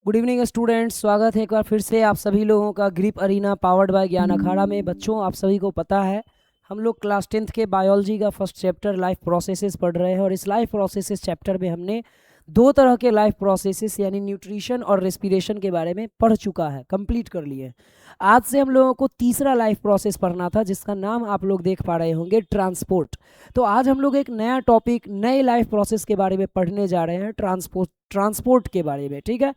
Good evening students, स्वागत है एक बार फिर से आप सभी लोगों का ग्रिप अरीना पावर्ड बाय ज्ञान अखाड़ा में। बच्चों, आप सभी को पता है हम लोग क्लास 10th के बायोलॉजी का फर्स्ट चैप्टर लाइफ प्रोसेसेस पढ़ रहे हैं और इस लाइफ प्रोसेसेस चैप्टर में हमने दो तरह के लाइफ प्रोसेसेस यानी न्यूट्रिशन और रेस्पिरेशन के बारे में पढ़ चुका है, कंप्लीट कर लिए। आज से हम लोगों को तीसरा लाइफ प्रोसेस पढ़ना था जिसका नाम आप लोग देख पा रहे होंगे, ट्रांसपोर्ट। तो आज हम लोग एक नया टॉपिक, नए लाइफ प्रोसेस के बारे में पढ़ने जा रहे हैं, ट्रांसपोर्ट के बारे में। ठीक है,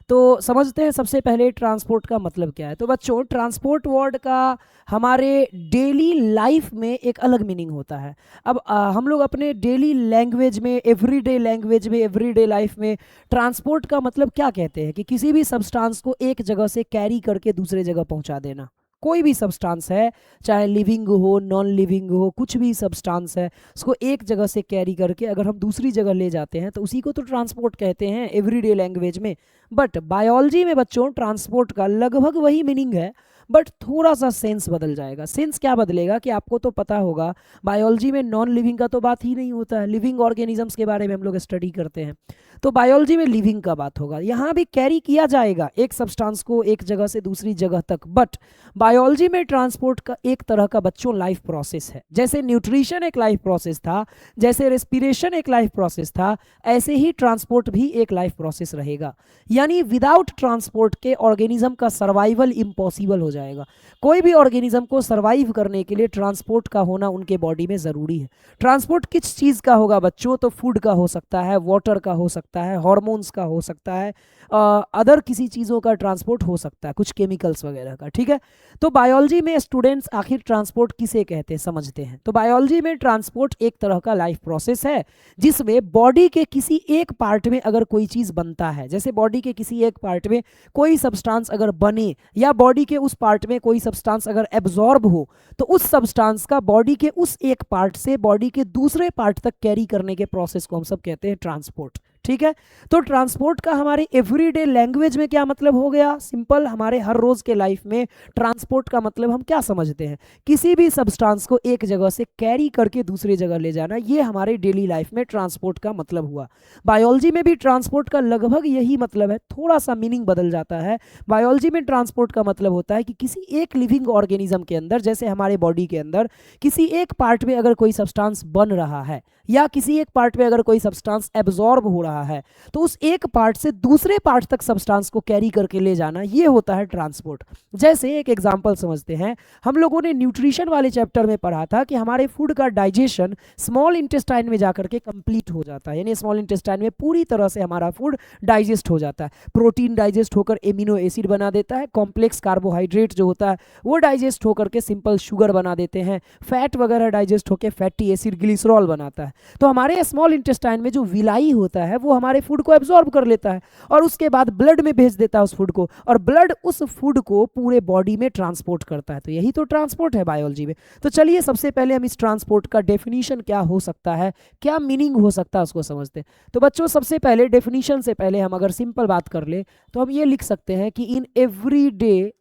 तो समझते हैं सबसे पहले ट्रांसपोर्ट का मतलब क्या है। तो बच्चों, ट्रांसपोर्ट वर्ड का हमारे डेली लाइफ में एक अलग मीनिंग होता है। अब हम लोग अपने डेली लैंग्वेज में, एवरीडे लैंग्वेज में, एवरीडे लाइफ में ट्रांसपोर्ट का मतलब क्या कहते हैं कि किसी भी सब्सटेंस को एक जगह से कैरी करके दूसरे जगह पहुंचा देना। कोई भी सब्सटेंस है, चाहे लिविंग हो, नॉन लिविंग हो, कुछ भी सब्सटेंस है, उसको एक जगह से कैरी करके अगर हम दूसरी जगह ले जाते हैं तो उसी को तो ट्रांसपोर्ट कहते हैं एवरीडे लैंग्वेज में। बट बायोलॉजी में बच्चों ट्रांसपोर्ट का लगभग वही मीनिंग है, बट थोड़ा सा सेंस बदल जाएगा। सेंस क्या बदलेगा कि आपको तो पता होगा, बायोलॉजी में नॉन लिविंग का तो बात ही नहीं होता है, लिविंग ऑर्गेनिजम्स के बारे में हम लोग स्टडी करते हैं। तो बायोलॉजी में लिविंग का बात होगा, यहाँ भी कैरी किया जाएगा एक सब्सटेंस को एक जगह से दूसरी जगह तक। बट बायोलॉजी में ट्रांसपोर्ट का एक तरह का बच्चों लाइफ प्रोसेस है। जैसे न्यूट्रिशन एक लाइफ प्रोसेस था, जैसे रेस्पिरेशन एक लाइफ प्रोसेस था, ऐसे ही ट्रांसपोर्ट भी एक लाइफ प्रोसेस रहेगा। यानी विदाउट ट्रांसपोर्ट के ऑर्गेनिज्म का सर्वाइवल इम्पॉसिबल हो जाएगा। कोई भी ऑर्गेनिज्म को सर्वाइव करने के लिए ट्रांसपोर्ट का होना उनके बॉडी में ज़रूरी है। ट्रांसपोर्ट किस चीज़ का होगा बच्चों? तो फूड का हो सकता है, वाटर का हो सकता है, हॉर्मोन्स का हो सकता है, अदर किसी चीज़ों का ट्रांसपोर्ट हो सकता है, कुछ केमिकल्स वगैरह का। ठीक है, तो बायोलॉजी में स्टूडेंट्स आखिर ट्रांसपोर्ट किसे कहते हैं समझते हैं। तो बायोलॉजी में ट्रांसपोर्ट एक तरह का लाइफ प्रोसेस है जिसमें बॉडी के किसी एक पार्ट में अगर कोई चीज़ बनता है, जैसे बॉडी के किसी एक पार्ट में कोई सब्सटेंस अगर बने या बॉडी के उस पार्ट में कोई सब्सटेंस अगर एब्जॉर्ब हो, तो उस सब्सटेंस का बॉडी के उस एक पार्ट से बॉडी के दूसरे पार्ट तक कैरी करने के प्रोसेस को हम सब कहते हैं ट्रांसपोर्ट। ठीक है, तो ट्रांसपोर्ट का हमारे एवरीडे लैंग्वेज में क्या मतलब हो गया? सिंपल, हमारे हर रोज के लाइफ में ट्रांसपोर्ट का मतलब हम क्या समझते हैं? किसी भी सब्सटेंस को एक जगह से कैरी करके दूसरी जगह ले जाना, ये हमारे डेली लाइफ में ट्रांसपोर्ट का मतलब हुआ। बायोलॉजी में भी ट्रांसपोर्ट का लगभग यही मतलब है, थोड़ा सा मीनिंग बदल जाता है। बायोलॉजी में ट्रांसपोर्ट का मतलब होता है कि किसी एक लिविंग ऑर्गेनिज्म के अंदर, जैसे हमारे बॉडी के अंदर किसी एक पार्ट में अगर कोई सब्सटेंस बन रहा है या किसी एक पार्ट में अगर कोई सब्सटेंस एब्जॉर्ब हो रहा है, तो उस एक पार्ट से दूसरे पार्ट तक सब्सटेंस को कैरी करके ले जाना, ये होता है ट्रांसपोर्ट। जैसे एक एग्जांपल समझते हैं, हम लोगों ने न्यूट्रिशन वाले चैप्टर में पढ़ा था कि हमारे फूड का डाइजेशन स्मॉल इंटेस्टाइन में जाकर के कंप्लीट हो जाता है, यानी स्मॉल इंटेस्टाइन में पूरी तरह से हमारा फूड डाइजेस्ट हो जाता है। प्रोटीन डाइजेस्ट होकर एमिनो एसिड बना देता है, कॉम्प्लेक्स कार्बोहाइड्रेट जो होता है वो डाइजेस्ट होकर के सिंपल शुगर बना देते हैं, फैट वगैरह डाइजेस्ट होकर फैटी एसिड ग्लिसरॉल बनाता है। तो हमारे स्मॉल इंटेस्टाइन में जो विलाई होता है वो हमारे फूड को एब्जॉर्ब कर लेता है और उसके बाद ब्लड में भेज देता है उस फूड को, और ब्लड उस फूड को पूरे बॉडी में ट्रांसपोर्ट करता है। तो यही तो ट्रांसपोर्ट है बायोलॉजी में। तो चलिए सबसे पहले हम इस ट्रांसपोर्ट का डेफिनेशन क्या हो सकता है, क्या मीनिंग हो सकता है, उसको समझते हैं। तो बच्चों, सबसे पहले डेफिनेशन से पहले हम अगर सिंपल बात कर ले तो हम ये लिख सकते हैं कि इन एवरीडे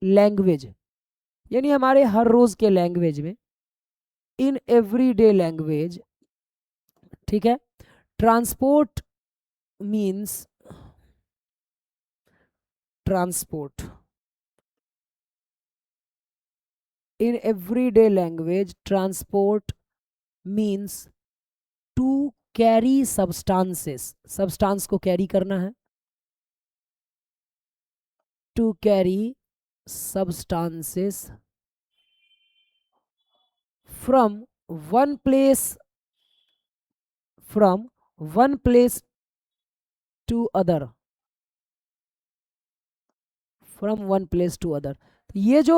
लैंग्वेज, यानी हमारे हर रोज के लैंग्वेज में, इन एवरीडे लैंग्वेज, ठीक है, transport means transport. In everyday language, transport means to carry substances. Substance को carry करना है, to carry substances from one place, from one place to other, from one place to other. ये जो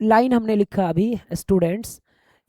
line हमने लिखा अभी स्टूडेंट्स,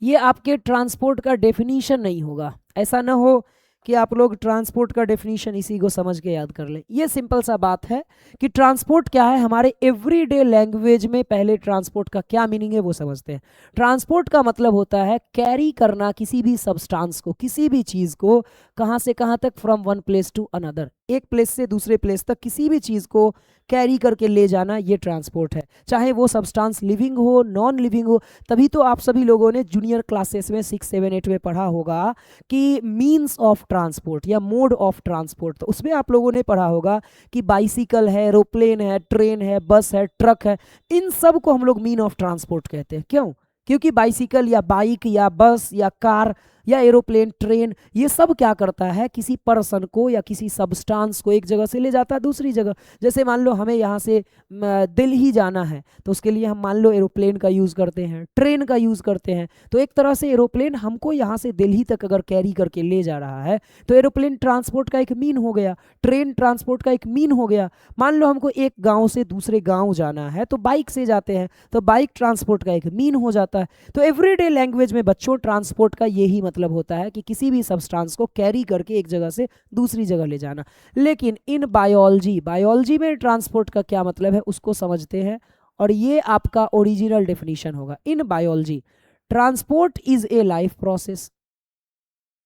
ये आपके ट्रांसपोर्ट का डेफिनीशन नहीं होगा। ऐसा ना हो कि आप लोग ट्रांसपोर्ट का डेफिनीशन इसी को समझ के याद कर लें। ये सिंपल सा बात है कि ट्रांसपोर्ट क्या है हमारे एवरीडे लैंग्वेज में। पहले ट्रांसपोर्ट का क्या मीनिंग है वो समझते हैं। ट्रांसपोर्ट का मतलब होता है कैरी करना किसी भी सब्सटेंस को, किसी भी चीज़ को, कहाँ से कहाँ तक, from one place to another, एक प्लेस से दूसरे प्लेस तक किसी भी चीज़ को कैरी करके ले जाना, ये ट्रांसपोर्ट है। चाहे वो सब्सटेंस लिविंग हो, नॉन लिविंग हो। तभी तो आप सभी लोगों ने जूनियर क्लासेस में 6, 7, 8 में पढ़ा होगा कि मीन्स ऑफ ट्रांसपोर्ट या मोड ऑफ ट्रांसपोर्ट, तो उसमें आप लोगों ने पढ़ा होगा कि बाइसिकल है, एरोप्लेन है, ट्रेन है, बस है, ट्रक है, इन सब को हम लोग मीन ऑफ ट्रांसपोर्ट कहते हैं। क्यों? क्योंकि बाइसिकल या बाइक या बस या कार या एरोप्लेन, ट्रेन, ये सब क्या करता है, किसी पर्सन को या किसी सब्सटेंस को एक जगह से ले जाता है दूसरी जगह। जैसे मान लो हमें यहाँ से दिल्ली जाना है, तो उसके लिए हम मान लो एरोप्लेन का यूज़ करते हैं, ट्रेन का यूज़ करते हैं। तो एक तरह से एरोप्लेन हमको यहाँ से दिल्ली तक अगर कैरी करके ले जा रहा है तो एरोप्लेन ट्रांसपोर्ट का एक मीन हो गया, ट्रेन ट्रांसपोर्ट का एक मीन हो गया। मान लो हमको एक गाँव से दूसरे गाँव जाना है तो बाइक से जाते हैं, तो बाइक ट्रांसपोर्ट का एक मीन हो जाता है। तो एवरीडे लैंग्वेज में बच्चों ट्रांसपोर्ट का यही मतलब होता है कि किसी भी सब्सटेंस को कैरी करके एक जगह से दूसरी जगह ले जाना। लेकिन इन बायोलॉजी में ट्रांसपोर्ट का क्या मतलब है उसको समझते हैं, और ये आपका ओरिजिनल डेफिनेशन होगा। In biology transport is a life process.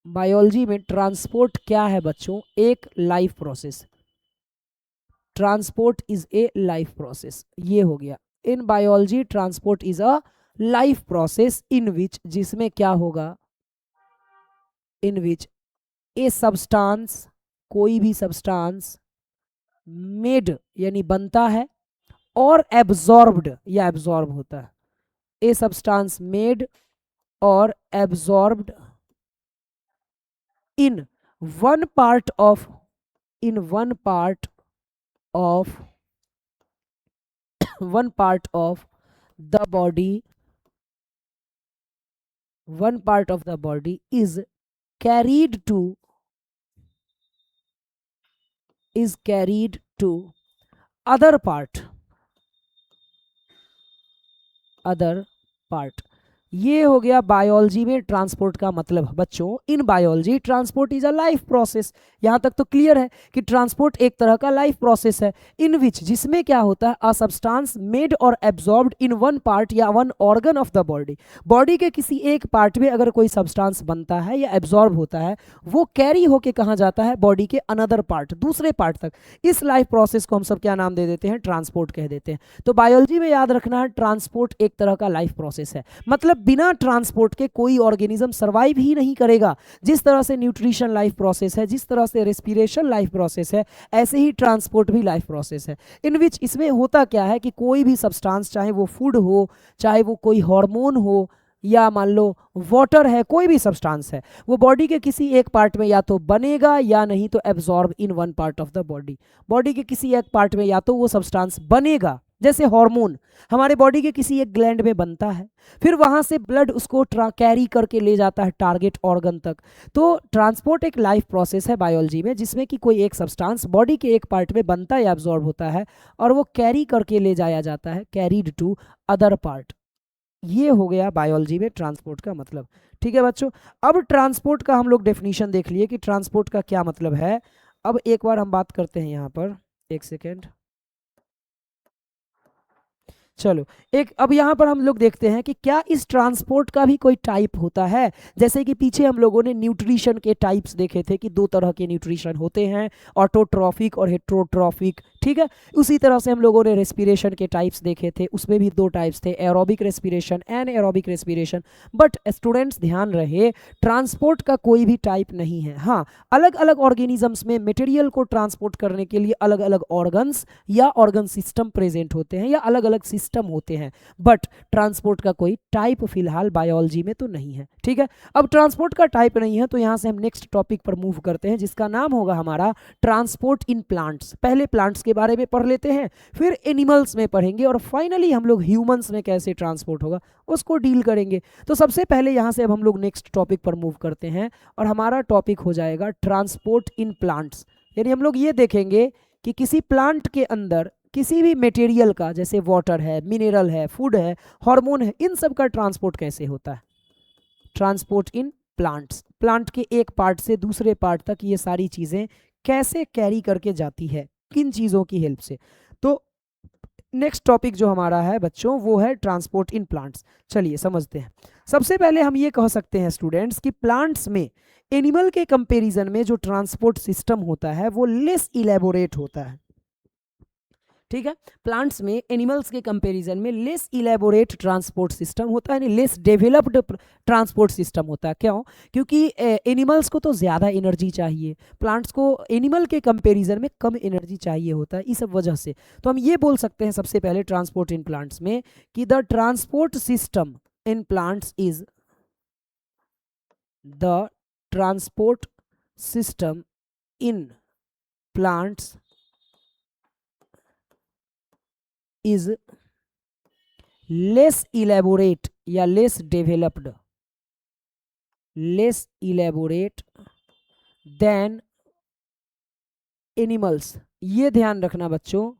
Biology में ट्रांसपोर्ट क्या है बच्चों? एक life process. Transport is a life process, ये हो गया। In biology transport is a life process in which, जिसमें क्या होगा, इन विच ए सब्सटेंस, कोई भी सब्सटेंस, मेड यानी बनता है, और एब्जॉर्ब्ड या एब्जॉर्ब होता है। ए सब्सटेंस मेड और absorbed in one part of the body, one part of the body is carried to other part। ये हो गया बायोलॉजी में ट्रांसपोर्ट का मतलब। बच्चों इन biology transport is a life process. यहाँ तक तो क्लियर है कि ट्रांसपोर्ट एक तरह का लाइफ प्रोसेस है, इन विच, जिसमें क्या होता है, अ सब्सटेंस मेड और एब्जॉर्ब्ड इन वन पार्ट या one organ of the body. Body के किसी एक पार्ट में अगर कोई सब्सटेंस बनता है या एब्जॉर्ब होता है, वो कैरी होके कहाँ जाता है, बॉडी के अनदर पार्ट, दूसरे पार्ट तक। इस लाइफ प्रोसेस को हम सब क्या नाम दे देते हैं, ट्रांसपोर्ट कह देते हैं। तो बायोलॉजी में याद रखना है, ट्रांसपोर्ट एक तरह का लाइफ प्रोसेस है। मतलब बिना ट्रांसपोर्ट के कोई ऑर्गेनिज्म सरवाइव ही नहीं करेगा। जिस तरह से न्यूट्रिशन लाइफ प्रोसेस है, जिस तरह से रेस्पिरेशन लाइफ प्रोसेस है, ऐसे ही ट्रांसपोर्ट भी लाइफ प्रोसेस है। इन विच इसमें होता क्या है कि कोई भी सब्सटेंस, चाहे वो फूड हो, चाहे वो कोई हार्मोन हो, या मान लो वाटर है, कोई भी सब्सटेंस है, वो बॉडी के किसी एक पार्ट में या तो बनेगा या नहीं तो absorb in one part of the body. Body के किसी एक पार्ट में या तो वो सब्सटेंस बनेगा, जैसे हार्मोन हमारे बॉडी के किसी एक ग्लैंड में बनता है, फिर वहां से ब्लड उसको कैरी करके ले जाता है टारगेट ऑर्गन तक। तो ट्रांसपोर्ट एक लाइफ प्रोसेस है बायोलॉजी में, जिसमें कि कोई एक सब्सटेंस बॉडी के एक पार्ट में बनता है या एब्जॉर्ब होता है, और वो कैरी करके ले जाया जाता है, कैरीड टू अदर पार्ट। ये हो गया बायोलॉजी में ट्रांसपोर्ट का मतलब। ठीक है बच्चों, अब ट्रांसपोर्ट का हम लोग डेफिनेशन देख लिए कि ट्रांसपोर्ट का क्या मतलब है। अब एक बार हम बात करते हैं यहाँ पर, एक सेकेंड, चलो अब यहाँ पर हम लोग देखते हैं कि क्या इस ट्रांसपोर्ट का भी कोई टाइप होता है। जैसे कि पीछे हम लोगों ने न्यूट्रिशन के टाइप्स देखे थे कि दो तरह के न्यूट्रिशन होते हैं, ऑटोट्रॉफिक और हेट्रोट्रॉफिक। ठीक है, उसी तरह से हम लोगों ने रेस्पिरेशन के टाइप्स देखे थे, उसमें भी दो टाइप्स थे, aerobic respiration and aerobic respiration. But students ध्यान रहे, ट्रांसपोर्ट का कोई भी टाइप नहीं है। हाँ, अलग अलग ऑर्गेनिजम्स में मटेरियल को ट्रांसपोर्ट करने के लिए अलग अलग ऑर्गन्स या ऑर्गन सिस्टम प्रेजेंट होते हैं या अलग अलग सिस्टम होते हैं, बट ट्रांसपोर्ट का कोई टाइप फिलहाल बायोलॉजी में तो नहीं है। ठीक है, अब ट्रांसपोर्ट का टाइप नहीं है तो यहां से हम नेक्स्ट टॉपिक पर मूव करते हैं, जिसका नाम होगा हमारा ट्रांसपोर्ट इन प्लांट्स। पहले प्लांट्स के बारे में पढ़ लेते हैं, फिर एनिमल्स में पढ़ेंगे, और फाइनली हम लोग ह्यूमंस में कैसे ट्रांसपोर्ट होगा उसको डील करेंगे। तो सबसे पहले यहां से अब हम लोग नेक्स्ट टॉपिक पर मूव करते हैं, और हमारा टॉपिक हो जाएगा ट्रांसपोर्ट इन प्लांट्स। यानी हम लोग ये देखेंगे कि किसी प्लांट के अंदर किसी भी मटेरियल का, जैसे वाटर है, मिनरल है, फूड है, हार्मोन है, इन सब का ट्रांसपोर्ट कैसे होता है। ट्रांसपोर्ट इन प्लांट्स, प्लांट के एक पार्ट से दूसरे पार्ट तक ये सारी चीज़ें कैसे कैरी करके जाती है, किन चीज़ों की हेल्प से। तो नेक्स्ट टॉपिक जो हमारा है बच्चों वो है ट्रांसपोर्ट इन प्लांट्स। चलिए समझते हैं। सबसे पहले हम ये कह सकते हैं स्टूडेंट्स कि प्लांट्स में एनिमल के कंपैरिजन में जो ट्रांसपोर्ट सिस्टम होता है वो लेस इलेबोरेट होता है। ठीक है। प्लांट्स में एनिमल्स के कंपैरिजन में लेस इलेबोरेट ट्रांसपोर्ट सिस्टम होता है, यानी लेस डेवलप्ड ट्रांसपोर्ट सिस्टम होता है। क्यों? क्योंकि एनिमल्स को तो ज़्यादा एनर्जी चाहिए, प्लांट्स को एनिमल के कंपैरिजन में कम एनर्जी चाहिए होता है, इस सब वजह से। तो हम ये बोल सकते हैं सबसे पहले ट्रांसपोर्ट इन प्लांट्स में कि the transport system in plants is the transport system in plants is less elaborate या less developed, less elaborate than animals. ये ध्यान रखना बच्चों,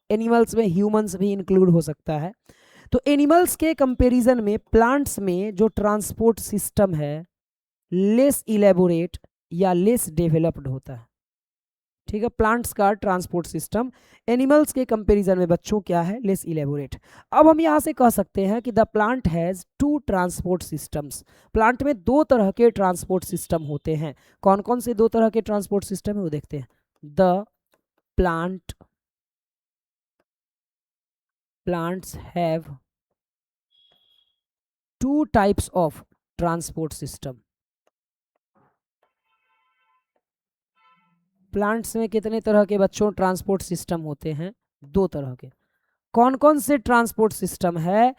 एनिमल्स में ह्यूमंस भी इंक्लूड हो सकता है। तो एनिमल्स के कंपैरिजन में प्लांट्स में जो ट्रांसपोर्ट सिस्टम है लेस इलेबोरेट या लेस डेवलप्ड होता है, ठीक है। प्लांट्स का ट्रांसपोर्ट सिस्टम एनिमल्स के कंपैरिजन में बच्चों क्या है? Less elaborate. अब हम यहां से कह सकते हैं कि the plant has two transport systems. Plant में दो तरह के ट्रांसपोर्ट सिस्टम होते हैं। कौन कौन से दो तरह के ट्रांसपोर्ट सिस्टम है वो देखते हैं। The plants have two types of transport system। Plants में कितने तरह के बच्चों ट्रांसपोर्ट सिस्टम होते हैं? दो तरह के। कौन कौन से ट्रांसपोर्ट सिस्टम है?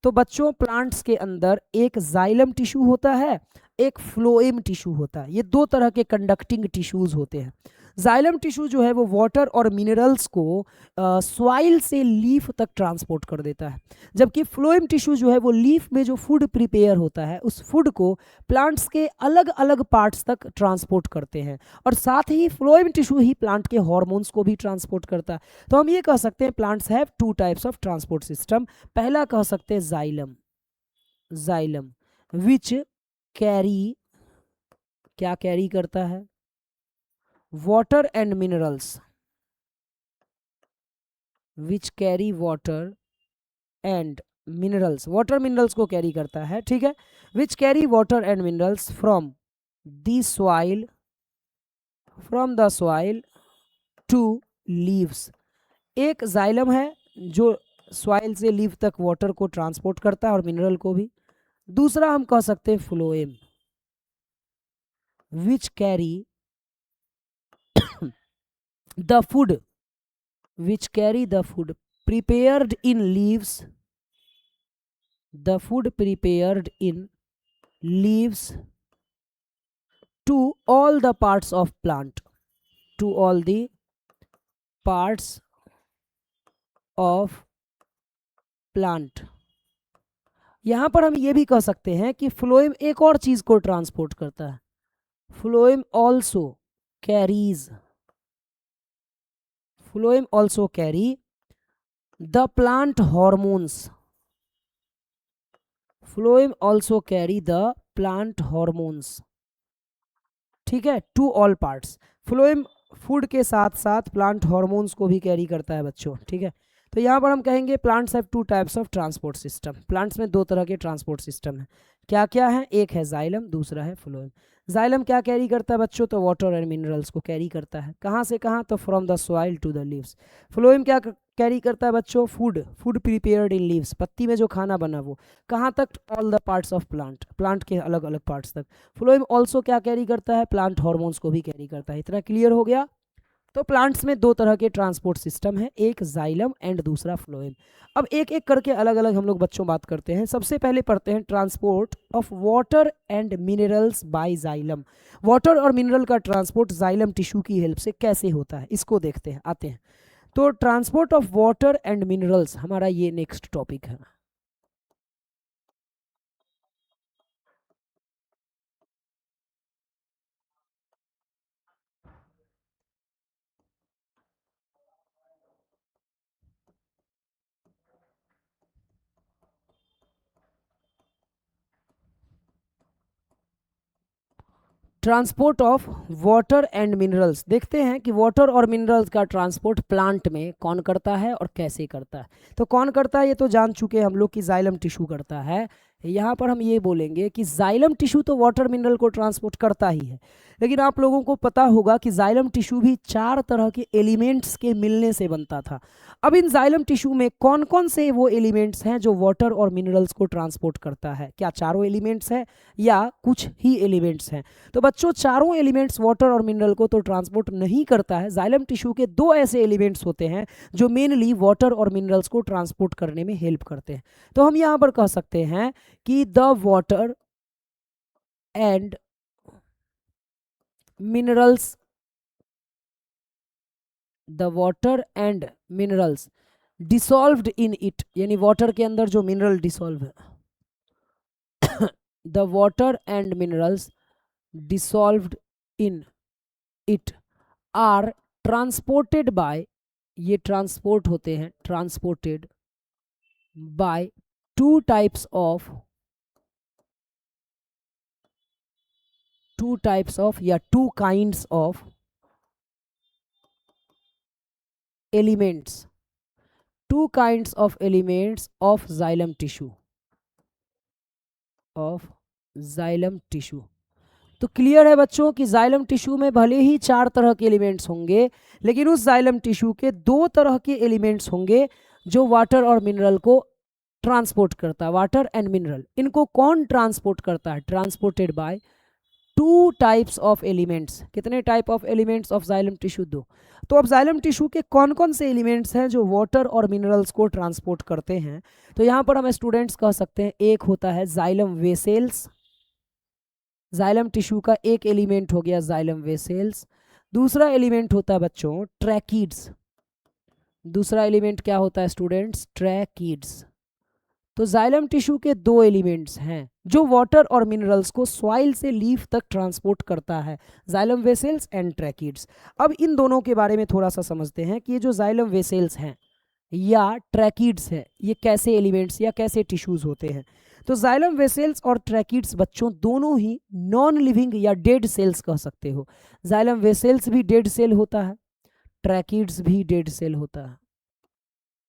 तो बच्चों प्लांट्स के अंदर एक जाइलम टिश्यू होता है, एक फ्लोएम टिश्यू होता है। ये दो तरह के कंडक्टिंग टिश्यूज होते हैं। जाइलम टिश्यू जो है वो वाटर और मिनरल्स को सॉइल से लीफ तक ट्रांसपोर्ट कर देता है, जबकि फ्लोएम टिश्यू जो है वो लीफ में जो फूड प्रिपेयर होता है उस फूड को प्लांट्स के अलग अलग पार्ट्स तक ट्रांसपोर्ट करते हैं। और साथ ही फ्लोएम टिश्यू ही प्लांट के हार्मोन्स को भी ट्रांसपोर्ट करता है। तो हम ये कह सकते हैं plants have two types of transport system. पहला कह सकते हैं जाइलम विच कैरी, क्या कैरी करता है? Water and minerals, which carry water and minerals, water minerals को कैरी करता है, ठीक है। Which carry water and minerals from the soil to leaves. एक जाइलम है जो सॉइल से लीव तक वाटर को ट्रांसपोर्ट करता है और मिनरल को भी। दूसरा हम कह सकते हैं phloem which carry the food prepared in leaves, the food prepared in leaves to all the parts of plant, to all the parts of plant। यहां पर हम ये भी कह सकते हैं कि फ्लोएम एक और चीज को ट्रांसपोर्ट करता है। Phloem also carry the plant hormones, phloem also carry the plant hormones, ठीक है, to all parts. Phloem food के साथ साथ प्लांट हार्मोन्स को भी कैरी करता है बच्चों, ठीक है। तो यहाँ पर हम कहेंगे plants have two types of transport system. Plants में दो तरह के ट्रांसपोर्ट सिस्टम है। क्या क्या है? एक है जाइलम, दूसरा है फ्लोएम। जाइलम क्या कैरी करता है बच्चों? तो वाटर एंड मिनरल्स को कैरी करता है। कहाँ से कहाँ? तो from the soil to the leaves. Phloem क्या कैरी करता है बच्चों? फूड प्रिपेयर्ड इन लीव्स, पत्ती में जो खाना बना वो। कहाँ तक? All the parts of plant के अलग अलग पार्ट्स तक। फ्लोएम ऑल्सो क्या कैरी करता है? प्लांट हार्मोन्स को भी कैरी करता है। इतना क्लियर हो गया? तो प्लांट्स में दो तरह के ट्रांसपोर्ट सिस्टम है, एक जाइलम एंड दूसरा फ्लोएम। अब एक एक करके अलग अलग हम लोग बच्चों बात करते हैं। सबसे पहले पढ़ते हैं transport of water and minerals by xylem. Water और मिनरल का ट्रांसपोर्ट जाइलम टिश्यू की हेल्प से कैसे होता है, इसको देखते हैं, आते हैं। तो transport of water and minerals हमारा ये नेक्स्ट टॉपिक है। Transport of water and minerals, देखते हैं कि वाटर और मिनरल्स का ट्रांसपोर्ट प्लांट में कौन करता है और कैसे करता है। तो कौन करता है ये तो जान चुके हम लोग कि जाइलम टिश्यू करता है। यहाँ पर हम ये बोलेंगे कि जाइलम टिश्यू तो वाटर मिनरल को ट्रांसपोर्ट करता ही है, लेकिन आप लोगों को पता होगा कि जाइलम टिश्यू भी 4 तरह के एलिमेंट्स के मिलने से बनता था। अब इन जाइलम टिश्यू में कौन कौन से वो एलिमेंट्स हैं जो वाटर और मिनरल्स को ट्रांसपोर्ट करता है? क्या चारों एलिमेंट्स हैं या कुछ ही एलिमेंट्स हैं? तो बच्चों, चारों एलिमेंट्स वाटर और मिनरल को तो ट्रांसपोर्ट नहीं करता है। जाइलम टिश्यू के 2 ऐसे एलिमेंट्स होते हैं जो मेनली वाटर और मिनरल्स को ट्रांसपोर्ट करने में हेल्प करते हैं। तो हम यहाँ पर कह सकते हैं कि the water and minerals, the water and minerals dissolved in it, यानी वाटर के अंदर जो मिनरल डिसॉल्व है, the water and minerals dissolved in it are transported by, ये ट्रांसपोर्ट होते हैं, ट्रांसपोर्टेड बाय 2 टाइप्स ऑफ या 2 kinds of elements, 2 kinds of elements of xylem tissue, of xylem tissue। तो क्लियर है बच्चों कि जाइलम टिश्यू में भले ही 4 तरह के एलिमेंट्स होंगे, लेकिन उस जाइलम टिश्यू के 2 तरह के एलिमेंट्स होंगे जो वाटर और मिनरल को ट्रांसपोर्ट करता है। वाटर एंड मिनरल, इनको कौन ट्रांसपोर्ट करता है? Transported by 2 types of elements. कितने type of elements of xylem tissue? 2। तो अब जाइलम टिश्यू के कौन कौन से एलिमेंट्स हैं जो वाटर और मिनरल्स को ट्रांसपोर्ट करते हैं? तो यहाँ पर हम स्टूडेंट्स कह सकते हैं, एक होता है जाइलम वेसेल्स, जाइलम टिश्यू का एक एलिमेंट हो गया जाइलम वेसेल्स। दूसरा एलिमेंट होता है बच्चों ट्रैकिड्स। दूसरा एलिमेंट क्या होता है स्टूडेंट्स? ट्रैकिड्स। तो जाइलम टिश्यू के 2 एलिमेंट्स हैं जो वाटर और मिनरल्स को सॉइल से लीफ तक ट्रांसपोर्ट करता है, जाइलम वेसेल्स एंड ट्रैकिड्स। अब इन दोनों के बारे में थोड़ा सा समझते हैं कि ये जो जाइलम वेसेल्स हैं या ट्रैकिड्स हैं, ये कैसे एलिमेंट्स या कैसे टिश्यूज होते हैं। तो जाइलम वेसेल्स और ट्रैकिड्स बच्चों दोनों ही नॉन लिविंग या डेड सेल्स कह सकते हो। जाइलम वेसेल्स भी डेड सेल होता है, ट्रैकिड्स भी डेड सेल होता है,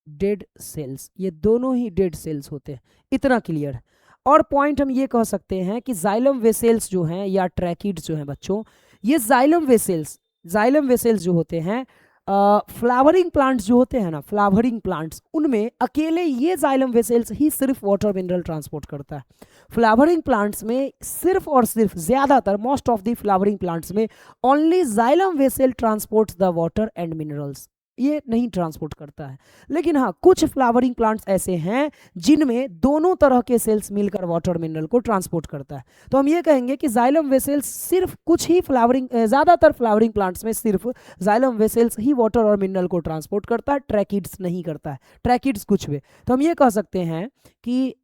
डेड सेल्स, ये दोनों ही डेड सेल्स होते हैं। इतना क्लियर है। और पॉइंट हम ये कह सकते हैं कि जाइलम वेसेल्स जो हैं या ट्रैकिड्स जो हैं बच्चों, ये जाइलम वेसेल्स जो होते हैं, फ्लावरिंग प्लांट्स जो होते हैं ना, फ्लावरिंग प्लांट्स, उनमें अकेले ये जाइलम वेसेल्स ही सिर्फ वाटर मिनरल ट्रांसपोर्ट करता है। फ्लावरिंग प्लांट्स में सिर्फ और सिर्फ, ज़्यादातर, most of the flowering plants में only xylem vessel transports the water and minerals, ये नहीं ट्रांसपोर्ट करता है। लेकिन हाँ, कुछ फ्लावरिंग प्लांट्स ऐसे हैं जिनमें दोनों तरह के सेल्स मिलकर वाटर मिनरल को ट्रांसपोर्ट करता है। तो हम ये कहेंगे कि जाइलम वेसेल्स सिर्फ कुछ ही ज़्यादातर फ्लावरिंग प्लांट्स में सिर्फ जाइलम वेसेल्स ही वाटर और मिनरल को ट्रांसपोर्ट करता है, ट्रैकिड्स नहीं करता है, ट्रैकिड्स कुछ भी। तो हम ये कह सकते हैं कि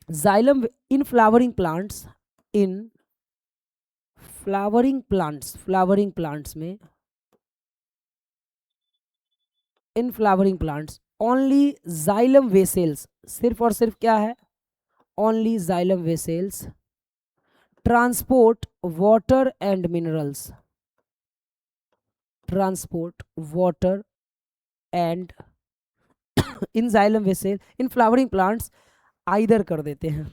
जाइलम इन फ्लावरिंग प्लांट्स में, in flowering plants only xylem vessels, सिर्फ और सिर्फ क्या है? Only xylem vessels transport water and minerals, transport water and in xylem vessel, in flowering plants either कर देते हैं,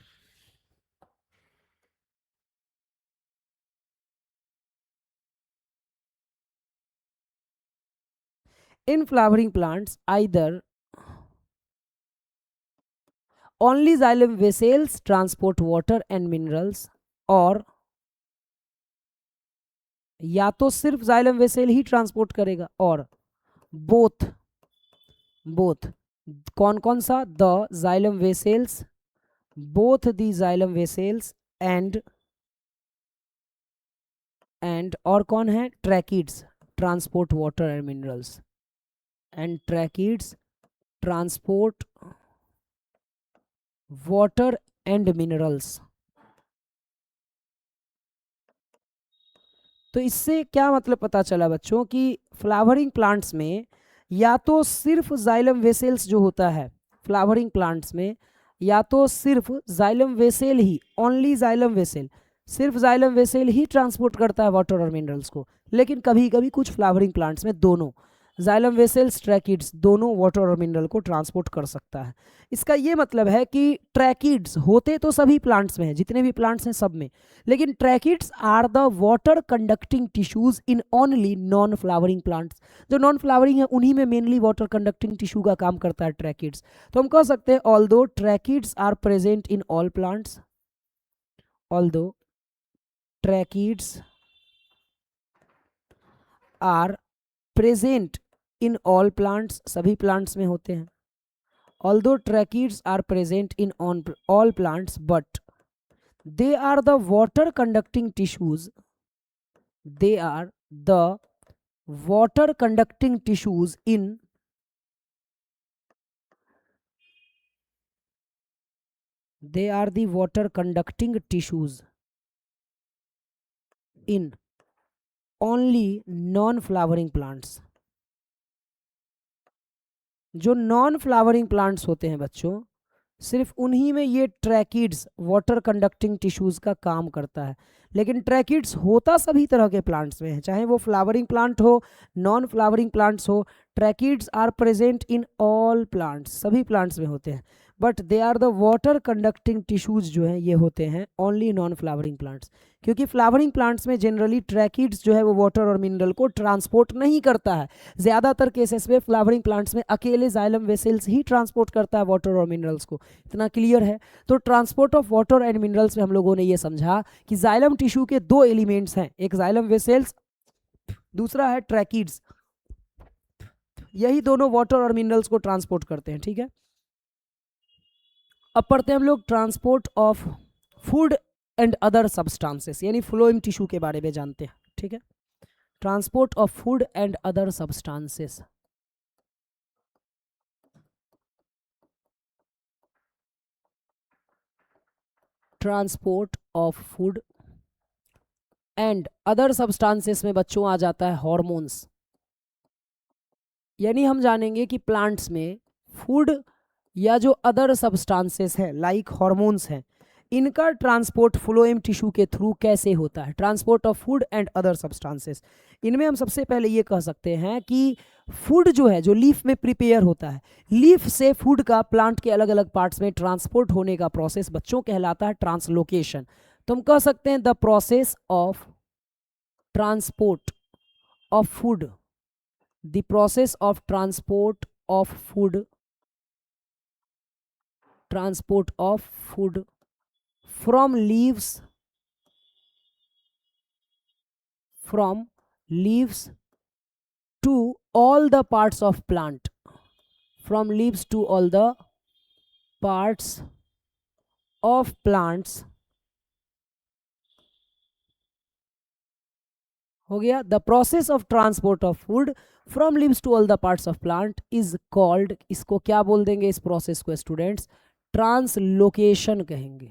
in flowering plants either only xylem vessels transport water and minerals, और या तो सिर्फ जाइलम वेसेल ही ट्रांसपोर्ट करेगा, और both कौन कौन सा? The xylem vessels, both the xylem vessels and और कौन है? Tracheids transport water and minerals, and tracheids transport water and minerals. तो इससे क्या मतलब पता चला बच्चों कि फ्लावरिंग प्लांट्स में या तो सिर्फ जाइलम वेसेल्स जो होता है, फ्लावरिंग प्लांट्स में या तो सिर्फ जाइलम वेसेल ही, ओनली जाइलम वेसेल, सिर्फ जाइलम वेसेल ही ट्रांसपोर्ट करता है वाटर और मिनरल्स को। लेकिन कभी कभी कुछ फ्लावरिंग प्लांट्स में दोनों जाइलम वेसल्स, ट्रैकिड्स दोनों वाटर और मिनरल को ट्रांसपोर्ट कर सकता है। इसका ये मतलब है कि ट्रैकिड्स होते तो सभी प्लांट्स में हैं, जितने भी प्लांट्स हैं सब में, लेकिन tracheids are the water conducting tissues in only non flowering plants. जो नॉन फ्लावरिंग है उन्हीं में मेनली वाटर कंडक्टिंग टिश्यू का काम करता है ट्रैकिड्स। तो हम कह सकते हैं although tracheids are present in all plants, although tracheids are present in all plants, सभी प्लांट्स में होते हैं। Although tracheids are present in all plants but they are the water conducting टिश्यूज, दे आर द water conducting tissues in they are the water conducting tissues in only non flowering plants। जो non flowering plants होते हैं बच्चों, सिर्फ उन्हीं में ये ट्रैकिड्स वाटर कंडक्टिंग टिश्यूज का काम करता है। लेकिन ट्रैकिड्स होता सभी तरह के प्लांट्स में है, चाहे वो फ्लावरिंग प्लांट हो, नॉन फ्लावरिंग प्लांट्स हो। Tracheids are present in all plants, सभी प्लांट्स में होते हैं, but they are the water conducting tissues जो हैं ये होते हैं ओनली नॉन फ्लावरिंग प्लांट्स। क्योंकि फ्लावरिंग प्लांट्स में जनरली ट्रैकिड्स जो है वो वाटर और मिनरल को ट्रांसपोर्ट नहीं करता है। ज़्यादातर केसेस में फ्लावरिंग प्लांट्स में अकेले जाइलम वेसल्स ही ट्रांसपोर्ट करता है वाटर और मिनरल्स को। इतना क्लियर है? तो transport of water and minerals में हम लोगों ने ये समझा कि जाइलम टिश्यू के दो एलिमेंट्स हैं, एक जाइलम वेसल्स, दूसरा है ट्रैकिड्स। यही दोनों वाटर और मिनरल्स को ट्रांसपोर्ट करते हैं। ठीक है, अब पढ़ते हैं हम लोग transport of food and other substances, यानी फ्लोएम टिश्यू के बारे में जानते हैं। ठीक है, transport of food and other substances. Transport of food and other substances में बच्चों आ जाता है हॉर्मोन्स। यानी हम जानेंगे कि प्लांट्स में फूड या जो अदर सब्सटेंसेस है लाइक हॉर्मोन्स हैं, इनका ट्रांसपोर्ट फ्लोएम टिश्यू के थ्रू कैसे होता है। Transport of food and other substances, इनमें हम सबसे पहले ये कह सकते हैं कि फूड जो है जो लीफ में प्रिपेयर होता है, लीफ से फूड का प्लांट के अलग अलग पार्ट्स में ट्रांसपोर्ट होने का प्रोसेस बच्चों कहलाता है ट्रांसलोकेशन। तो हम कह सकते हैं the process of transport of food, the process of transport of food, transport of food from leaves to all the parts of plant, from leaves to all the parts of plants। हो गया। The process of transport of food from leaves to all the parts of plant is called, इसको क्या बोल देंगे इस process को students? Translocation कहेंगे।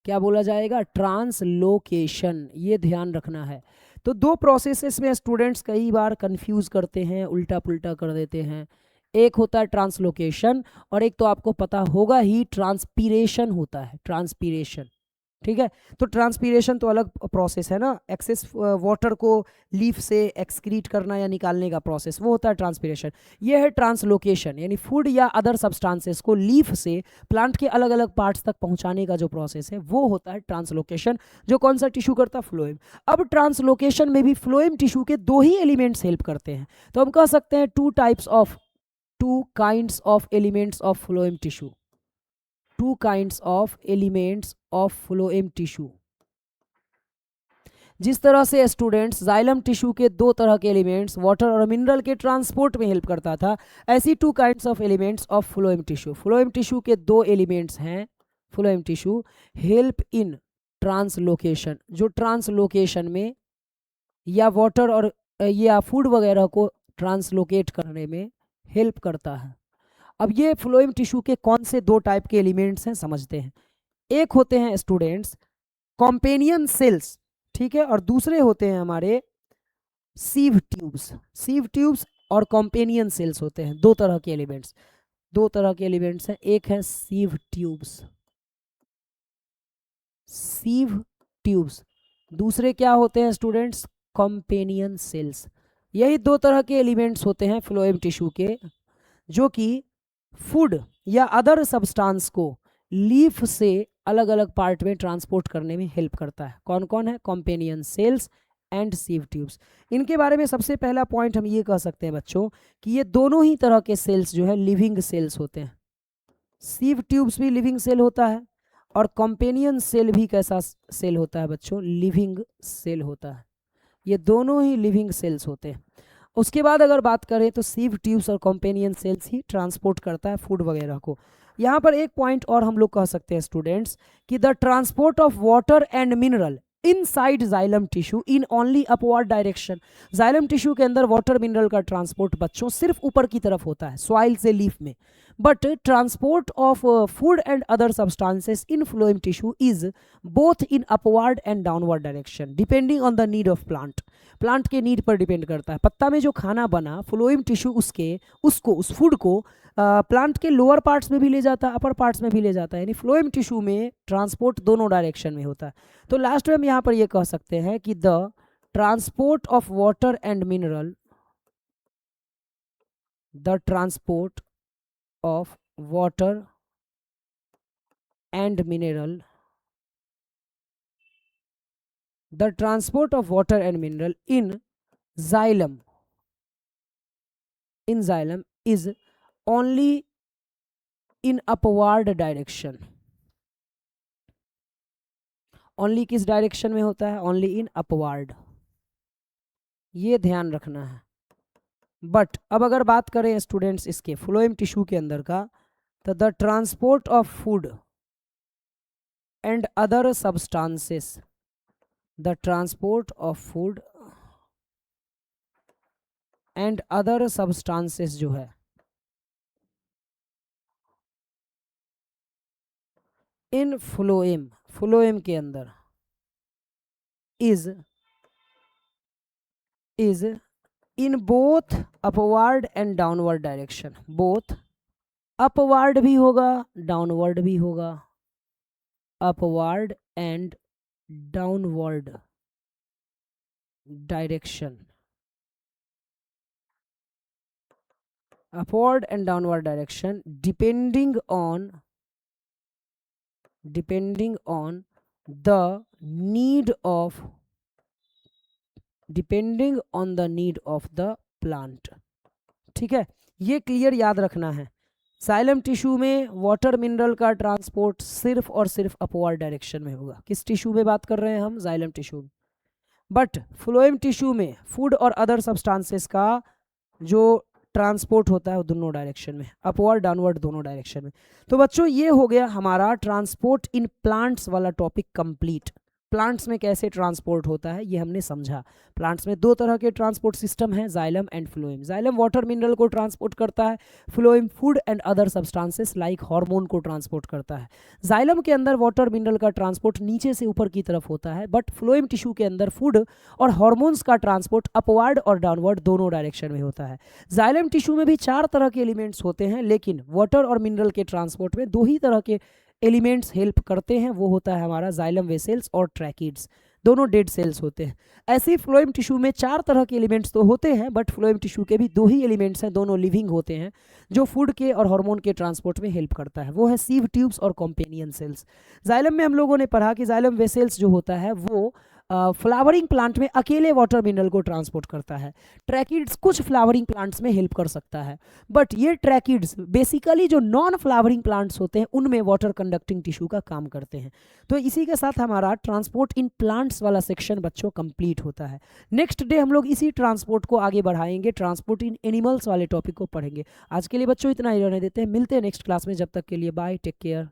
क्या बोला जाएगा? ट्रांसलोकेशन। ये ध्यान रखना है। तो दो प्रोसेसेस में स्टूडेंट्स कई बार कंफ्यूज करते हैं, उल्टा पुल्टा कर देते हैं। एक होता है ट्रांसलोकेशन और एक तो आपको पता होगा ही ट्रांसपीरेशन होता है, ट्रांसपीरेशन। ठीक है, तो ट्रांसपीरेशन तो अलग प्रोसेस है ना, एक्सेस वाटर को लीफ से एक्सक्रीट करना या निकालने का प्रोसेस, वो होता है ट्रांसपीरेशन। ये है ट्रांसलोकेशन, यानी फूड या अदर सब्सटेंसेस को लीफ से प्लांट के अलग अलग पार्ट्स तक पहुंचाने का जो प्रोसेस है वो होता है ट्रांसलोकेशन। जो कौन सा टिश्यू करता है? फ्लोएम। अब ट्रांसलोकेशन में भी फ्लोएम टिश्यू के दो ही एलिमेंट्स हेल्प करते हैं। तो हम कह सकते हैं two kinds of elements of phloem tissue, two kinds of elements of phloem tissue। जिस तरह से स्टूडेंट्स जाइलम टिश्यू के दो तरह के एलिमेंट्स वाटर और मिनरल के ट्रांसपोर्ट में हेल्प करता था, ऐसी two kinds of elements of phloem tissue. Phloem tissue के दो एलिमेंट्स हैं, phloem tissue help in translocation, जो ट्रांसलोकेशन में या वाटर और या फूड वगैरह को ट्रांसलोकेट करने में हेल्प करता है। अब ये फ्लोएम टिश्यू के कौन से दो टाइप के एलिमेंट्स हैं समझते हैं। एक होते हैं स्टूडेंट्स कॉम्पेनियन सेल्स, ठीक है, और दूसरे होते हैं हमारे सीव ट्यूब्स। सीव ट्यूब्स और कॉम्पेनियन सेल्स होते हैं दो तरह के एलिमेंट्स, दो तरह के एलिमेंट्स हैं। एक है सीव ट्यूब्स, सीव ट्यूब्स, दूसरे क्या होते हैं स्टूडेंट्स? Companion sales. यही दो तरह के एलिमेंट्स होते हैं फ्लोएम टिश्यू के, जो कि फूड या अदर सब्सटेंस को लीफ से अलग अलग पार्ट में ट्रांसपोर्ट करने में हेल्प करता है। कौन कौन है? Companion cells and sieve tubes. इनके बारे में सबसे पहला पॉइंट हम ये कह सकते हैं बच्चों कि ये दोनों ही तरह के सेल्स जो है लिविंग सेल्स होते हैं। सीव ट्यूब्स भी लिविंग सेल होता है और कॉम्पेनियन सेल भी कैसा सेल होता है बच्चों? लिविंग सेल होता है। ये दोनों ही लिविंग सेल्स होते हैं। उसके बाद अगर बात करें तो सीव ट्यूब्स और कॉम्पेनियन सेल्स ही ट्रांसपोर्ट करता है फूड वगैरह को। यहाँ पर एक पॉइंट और हम लोग कह सकते हैं स्टूडेंट्स कि the transport of water and mineral inside xylem tissue in only upward direction. Xylem tissue के अंदर वाटर मिनरल का ट्रांसपोर्ट बच्चों सिर्फ ऊपर की तरफ होता है, सॉइल से लीफ में। But transport of food and other substances in phloem tissue is both in upward and downward direction depending on the need of plant. Plant के नीड पर डिपेंड करता है। पत्ता में जो खाना बना फ्लोएम टिश्यू उस फूड को प्लांट के लोअर पार्ट्स में भी ले जाता है, अपर पार्ट्स में भी ले जाता है। यानी फ्लोएम टिश्यू में ट्रांसपोर्ट दोनों डायरेक्शन में होता है। तो लास्ट में हम यहाँ पर ये कह सकते हैं कि the transport of water and mineral the transport of water and mineral the transport of water and mineral in xylem is only in upward direction। Only किस डायरेक्शन में होता है? Only in upward. ये ध्यान रखना है। बट अब अगर बात करें स्टूडेंट्स इसके फ्लोएम टिश्यू के अंदर का, तो the transport of food and other substances the transport of food and other substances जो है इन फ्लोएम के अंदर is in both upward and downward direction। both upward भी होगा, downward भी होगा। upward and downward direction, upward and downward direction depending on the need of the plant। ठीक है, ये क्लियर याद रखना है। साइलम टिश्यू में वाटर मिनरल का ट्रांसपोर्ट सिर्फ और सिर्फ अपवर्ड डायरेक्शन में होगा। किस टिश्यू में बात कर रहे हैं हम? जाइलम टिश्यू में। बट फ्लोएम टिश्यू में फूड और अदर सब्सटेंसेस का जो ट्रांसपोर्ट होता है वो दोनों डायरेक्शन में, अपवर्ड डाउनवर्ड दोनों डायरेक्शन में। तो बच्चों ये हो गया हमारा ट्रांसपोर्ट इन प्लांट्स वाला टॉपिक कंप्लीट। प्लांट्स में कैसे ट्रांसपोर्ट होता है ये हमने समझा। प्लांट्स में दो तरह के ट्रांसपोर्ट सिस्टम हैं, xylem and phloem. Xylem water mineral को ट्रांसपोर्ट करता है, phloem food and other substances like hormone को ट्रांसपोर्ट करता है। जाइलम के अंदर वाटर मिनरल का ट्रांसपोर्ट नीचे से ऊपर की तरफ होता है, बट फ्लोएम टिश्यू के अंदर फूड और हार्मोन्स का ट्रांसपोर्ट अपवर्ड और डाउनवर्ड दोनों डायरेक्शन में होता है। जाइलम टिश्यू में भी 4 तरह के एलिमेंट्स होते हैं, लेकिन वाटर और मिनरल के ट्रांसपोर्ट में 2 ही तरह के एलिमेंट्स हेल्प करते हैं। वो होता है हमारा जाइलम वेसल्स और ट्रैकिड्स, दोनों डेड सेल्स होते हैं। ऐसे ही फ्लोएम टिश्यू में 4 तरह के एलिमेंट्स तो होते हैं, बट फ्लोएम टिश्यू के भी 2 ही एलिमेंट्स हैं, दोनों लिविंग होते हैं, जो फूड के और हार्मोन के ट्रांसपोर्ट में हेल्प करता है। वो है सीव ट्यूब्स और कॉम्पेनियन सेल्स। जाइलम में हम लोगों ने पढ़ा कि जाइलम वेसल्स जो होता है वो फ्लावरिंग प्लांट में अकेले वाटर मिनरल को ट्रांसपोर्ट करता है। ट्रैकिड्स कुछ फ्लावरिंग प्लांट्स में हेल्प कर सकता है, बट ये ट्रैकिड्स बेसिकली जो नॉन फ्लावरिंग प्लांट्स होते हैं उनमें वाटर कंडक्टिंग टिश्यू का काम करते हैं। तो इसी के साथ हमारा ट्रांसपोर्ट इन प्लांट्स वाला सेक्शन बच्चों कंप्लीट होता है। नेक्स्ट डे हम लोग इसी ट्रांसपोर्ट को आगे बढ़ाएंगे, ट्रांसपोर्ट इन एनिमल्स वाले टॉपिक को पढ़ेंगे। आज के लिए बच्चों इतना ही रहने देते हैं, मिलते हैं नेक्स्ट क्लास में। जब तक के लिए बाय, टेक केयर।